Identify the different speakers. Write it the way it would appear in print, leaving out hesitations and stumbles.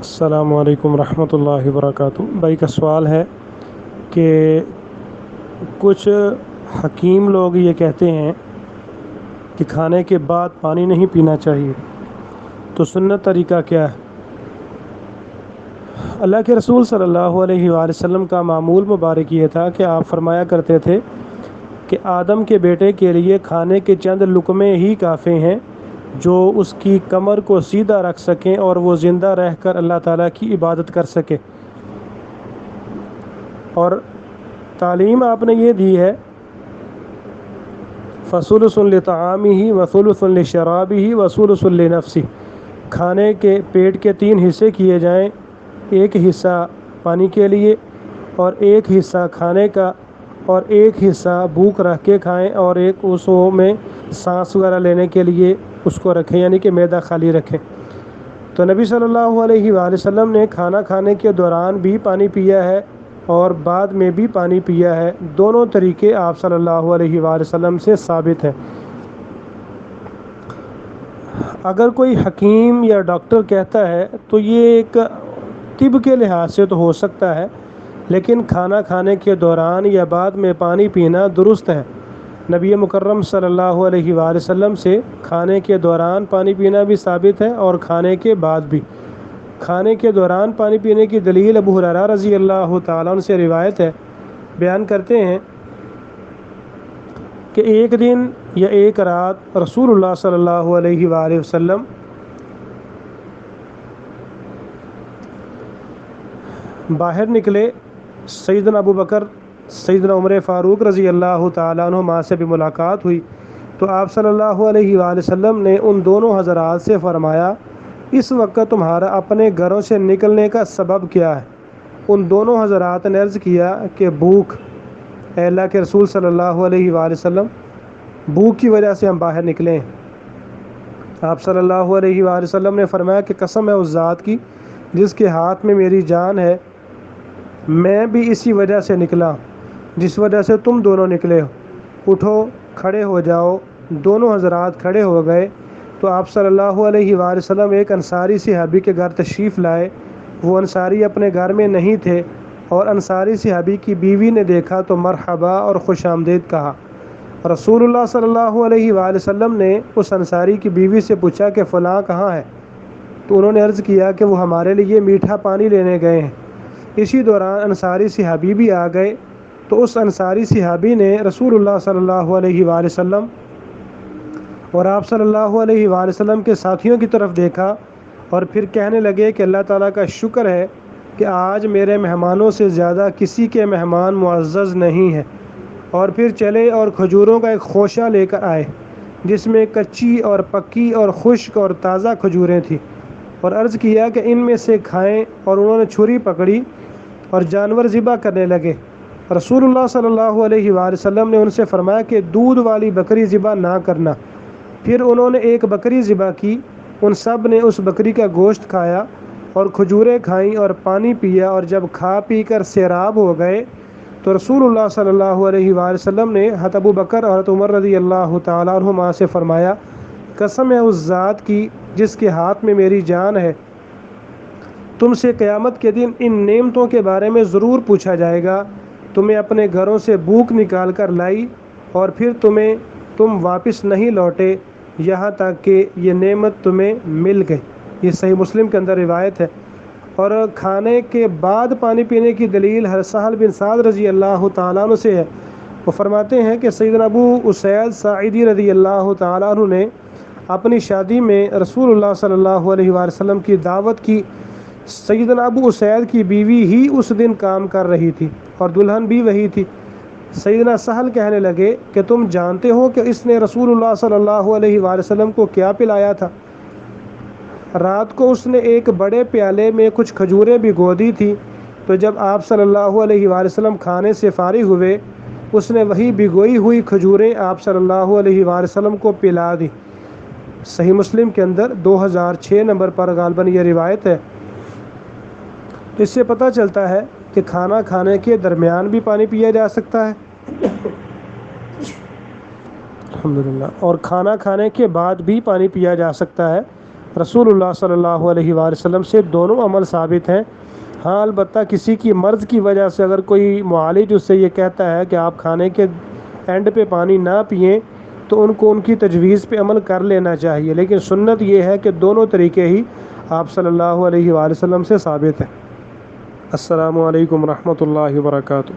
Speaker 1: السلام علیکم ورحمۃ اللہ وبرکاتہ۔ بھائی کا سوال ہے کہ کچھ حکیم لوگ یہ کہتے ہیں کہ کھانے کے بعد پانی نہیں پینا چاہیے، تو سنت طریقہ کیا ہے؟ اللہ کے رسول صلی اللہ علیہ وآلہ وسلم کا معمول مبارک یہ تھا کہ آپ فرمایا کرتے تھے کہ آدم کے بیٹے کے لیے کھانے کے چند لقمے ہی کافی ہیں جو اس کی کمر کو سیدھا رکھ سکیں اور وہ زندہ رہ کر اللہ تعالیٰ کی عبادت کر سکے۔ اور تعلیم آپ نے یہ دی ہے فَثُلُثٌ لِطَعَامِهِ وَثُلُثٌ لِشَرَابِهِ وَثُلُثٌ لِنَفْسِهِ، کھانے کے پیٹ کے 3 حصے کیے جائیں، ایک حصہ پانی کے لیے اور ایک حصہ کھانے کا اور ایک حصہ بھوک رکھ کے کھائیں اور ایک اس میں سانس وغیرہ لینے کے لیے اس کو رکھیں، یعنی کہ معدہ خالی رکھیں۔ تو نبی صلی اللہ علیہ وآلہ وسلم نے کھانا کھانے کے دوران بھی پانی پیا ہے اور بعد میں بھی پانی پیا ہے، دونوں طریقے آپ صلی اللہ علیہ وآلہ وسلم سے ثابت ہیں۔ اگر کوئی حکیم یا ڈاکٹر کہتا ہے تو یہ ایک طب کے لحاظ سے تو ہو سکتا ہے، لیکن کھانا کھانے کے دوران یا بعد میں پانی پینا درست ہے۔ نبی مکرم صلی اللہ علیہ وآلہ وسلم سے کھانے کے دوران پانی پینا بھی ثابت ہے اور کھانے کے بعد بھی۔ کھانے کے دوران پانی پینے کی دلیل ابو ہریرہ رضی اللہ تعالیٰ عنہ سے روایت ہے، بیان کرتے ہیں کہ ایک دن یا ایک رات رسول اللہ صلی اللہ علیہ وآلہ وسلم باہر نکلے، سیدنا ابو بکر سیدنا عمر فاروق رضی اللہ تعالیٰ عنہما سے بھی ملاقات ہوئی، تو آپ صلی اللہ علیہ وآلہ وسلم نے ان دونوں حضرات سے فرمایا اس وقت تمہارا اپنے گھروں سے نکلنے کا سبب کیا ہے؟ ان دونوں حضرات نے عرض کیا کہ بھوک، اے اللہ کے رسول صلی اللہ علیہ وآلہ وسلم، بھوک کی وجہ سے ہم باہر نکلے ہیں۔ آپ صلی اللہ علیہ وآلہ وسلم نے فرمایا کہ قسم ہے اس ذات کی جس کے ہاتھ میں میری جان ہے، میں بھی اسی وجہ سے نکلا جس وجہ سے تم دونوں نکلے ہو، اٹھو کھڑے ہو جاؤ۔ دونوں حضرات کھڑے ہو گئے تو آپ صلی اللہ علیہ وآلہ وسلم ایک انصاری صحابی کے گھر تشریف لائے۔ وہ انصاری اپنے گھر میں نہیں تھے اور انصاری صحابی کی بیوی نے دیکھا تو مرحبا اور خوش آمدید کہا۔ رسول اللہ صلی اللہ علیہ وآلہ وسلم نے اس انصاری کی بیوی سے پوچھا کہ فلاں کہاں ہے؟ تو انہوں نے عرض کیا کہ وہ ہمارے لیے میٹھا پانی لینے گئے ہیں۔ اسی دوران انصاری صحابی بھی آ گئے تو اس انصاری صحابی نے رسول اللہ صلی اللہ علیہ وآلہ وسلم اور آپ صلی اللہ علیہ وآلہ وسلم کے ساتھیوں کی طرف دیکھا اور پھر کہنے لگے کہ اللہ تعالیٰ کا شکر ہے کہ آج میرے مہمانوں سے زیادہ کسی کے مہمان معزز نہیں ہیں، اور پھر چلے اور کھجوروں کا ایک خوشہ لے کر آئے جس میں کچی اور پکی اور خشک اور تازہ کھجوریں تھیں، اور عرض کیا کہ ان میں سے کھائیں، اور انہوں نے چھری پکڑی اور جانور ذبح کرنے لگے۔ رسول اللہ صلی اللہ علیہ وآلہ وسلم نے ان سے فرمایا کہ دودھ والی بکری ذبح نہ کرنا۔ پھر انہوں نے ایک بکری ذبح کی، ان سب نے اس بکری کا گوشت کھایا اور کھجوریں کھائیں اور پانی پیا، اور جب کھا پی کر سیراب ہو گئے تو رسول اللہ صلی اللہ علیہ وآلہ وسلم نے حضرت ابو بکر اور حضرت عمر رضی اللہ تعالیٰ عنہما سے فرمایا قسم ہے اس ذات کی جس کے ہاتھ میں میری جان ہے، تم سے قیامت کے دن ان نعمتوں کے بارے میں ضرور پوچھا جائے گا۔ تمہیں اپنے گھروں سے بھوک نکال کر لائی اور پھر تم واپس نہیں لوٹے یہاں تک کہ یہ نعمت تمہیں مل گئی۔ یہ صحیح مسلم کے اندر روایت ہے۔ اور کھانے کے بعد پانی پینے کی دلیل سہل بن سعد رضی اللہ تعالیٰ عنہ سے ہے۔ وہ فرماتے ہیں کہ سیدنا ابو اسید ساعدی رضی اللہ تعالیٰ عنہ نے اپنی شادی میں رسول اللہ صلی اللہ علیہ وآلہ وسلم کی دعوت کی۔ سیدنا ابو اسید کی بیوی ہی اس دن کام کر رہی تھی اور دلہن بھی وہی تھی۔ سیدنا سہل کہنے لگے کہ تم جانتے ہو کہ اس نے رسول اللہ صلی اللہ علیہ وآلہ وسلم کو کیا پلایا تھا؟ رات کو اس نے ایک بڑے پیالے میں کچھ کھجوریں بھگو دی تھی، تو جب آپ صلی اللہ علیہ وآلہ وسلم کھانے سے فارغ ہوئے اس نے وہی بھگوئی ہوئی کھجوریں آپ صلی اللہ علیہ وآلہ وسلم کو پلا دی۔ صحیح مسلم کے اندر 2006 نمبر پر غالباً یہ روایت ہے۔ تو اس سے پتہ چلتا ہے کہ کھانا کھانے کے درمیان بھی پانی پیا جا سکتا ہے الحمدللہ، اور کھانا کھانے کے بعد بھی پانی پیا جا سکتا ہے۔ رسول اللہ صلی اللہ علیہ وآلہ وسلم سے دونوں عمل ثابت ہیں۔ ہاں البتہ کسی کی مرض کی وجہ سے اگر کوئی معالج اس سے یہ کہتا ہے کہ آپ کھانے کے اینڈ پہ پانی نہ پئیں تو ان کو ان کی تجویز پہ عمل کر لینا چاہیے، لیکن سنت یہ ہے کہ دونوں طریقے ہی آپ صلی اللہ علیہ وآلہ وسلم سے ثابت ہیں۔ السلام علیکم ورحمۃ اللہ وبرکاتہ۔